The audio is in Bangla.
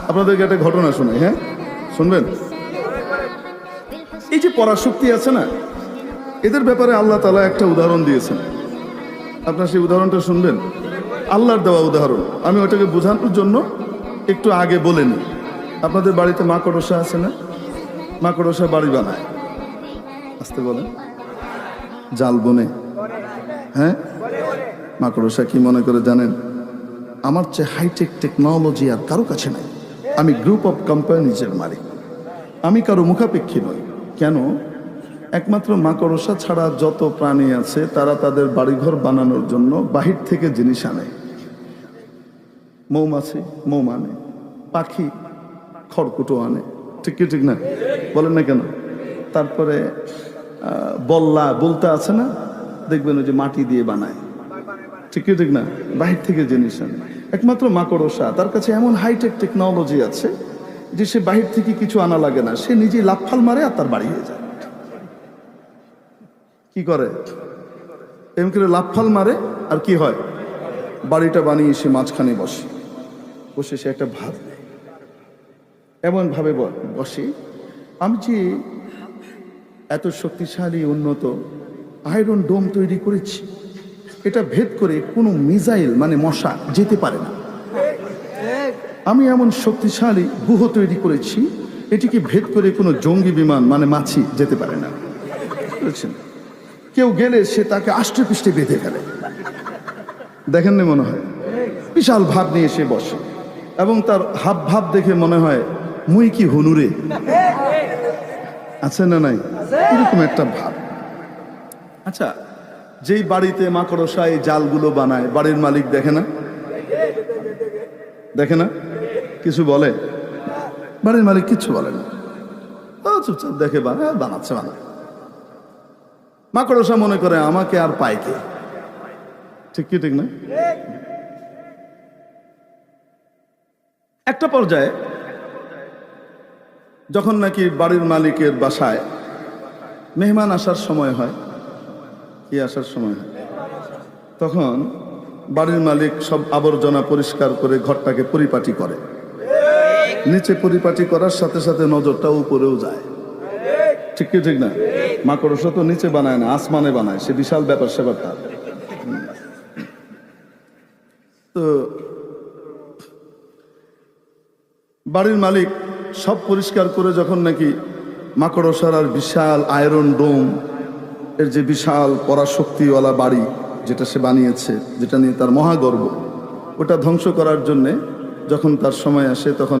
আপনাদেরকে একটা ঘটনা শোনাই, হ্যাঁ শুনবেন? এই যে পরাশক্তি আছে না, এদের ব্যাপারে আল্লাহ তাআলা একটা উদাহরণ দিয়েছেন। আপনার সেই উদাহরণটা শুনবেন, আল্লাহর দেওয়া উদাহরণ। আমি ওটাকে বোঝানোর জন্য একটু আগে বলে নিই। আপনাদের বাড়িতে মাকড়সা আছে না? মাকড়সা বাড়ি বানায়, আসতে বলেন, জাল বনে, হ্যাঁ? মাকড়সা কি মনে করে জানেন? আমার চেয়ে হাইটেক টেকনোলজি আর কারো কাছে নাই। আমি গ্রুপ অফ কোম্পানিজের মালিক, আমি কারো মুখাপেক্ষী নই। কেন? একমাত্র মাকড়সা ছাড়া যত প্রাণী আছে তারা তাদের বাড়িঘর বানানোর জন্য বাহির থেকে জিনিস আনে। মৌমাছি মৌ আনে, পাখি খড়কুটো আনে, ঠিক কি ঠিক না? বলেন না কেন? তারপরে বল্লা বলতে আছে না, দেখবেন ওই যে মাটি দিয়ে বানায়, ঠিক কি ঠিক না? বাহির থেকে জিনিস আনে। একমাত্র মাকড়সা, তার কাছে এমন হাইটেক টেকনোলজি আছে যে সে বাহির থেকে কিছু আনা লাগে না, সে নিজেই লাফাল মারে আর তার বাড়ি হয়ে যায়। কি করে? এমন করে লাফাল মারে আর কি হয়, বাড়িটা বানিয়ে সে মাঝখানে বসে, বসে সে একটা ভাব দেয়, এমন ভাবে বসে, আমি যে এত শক্তিশালী উন্নত আয়রন ডোম তৈরি করেছি, এটা ভেদ করে কোনো মিসাইল মানে মশা যেতে পারে না। আমি এমন শক্তিশালী গুহ তৈরি করেছি, এটিকে ভেদ করে কোনো জঙ্গি বিমান মানে মাছি যেতে পারে না। বুঝছেন? কেউ গেলে সে তাকে আষ্টে পৃষ্ঠে বেঁধে ফেলে। দেখেন না, মনে হয় বিশাল ভাব নিয়ে সে বসে, এবং তার হাব ভাব দেখে মনে হয় মুই কি হুনুরে, আছে না নাই? এরকম একটা ভাব। আচ্ছা, যেই বাড়িতে মাকড়সা এই জালগুলো বানায়, বাড়ির মালিক দেখে না? দেখে না? কিছু বলে? বাড়ির মালিক কিচ্ছু বলে না, চুপচাপ দেখে বানাচ্ছে, বানায়। মাকড়সা মনে করে আমাকে আর পায় কে, ঠিক কি ঠিক না? একটা পর্যায়ে যখন নাকি বাড়ির মালিকের বাসায় মেহমান আসার সময় হয়, কি আসার সময় হয়, তখন বাড়ির মালিক সব আবর্জনা পরিষ্কার করে ঘরটাকে পরিপাটি করে। নিচে পরিপাটি করার সাথে সাথে নজরটা উপরেও যায়, ঠিক কি ঠিক না? মাকড়সা তো নিচে বানায় না, আসমানে বানায়, সে বিশাল ব্যাপার স্যাপারটা। তো বাড়ির মালিক সব পরিষ্কার করে যখন নাকি মাকড়সার আর বিশাল আয়রন ডোম এর যে বিশাল পরাশক্তিওয়ালা বাড়ি যেটা সে বানিয়েছে, যেটা নিয়ে তার মহাগর্ব, ওটা ধ্বংস করার জন্যে যখন তার সময় আসে, তখন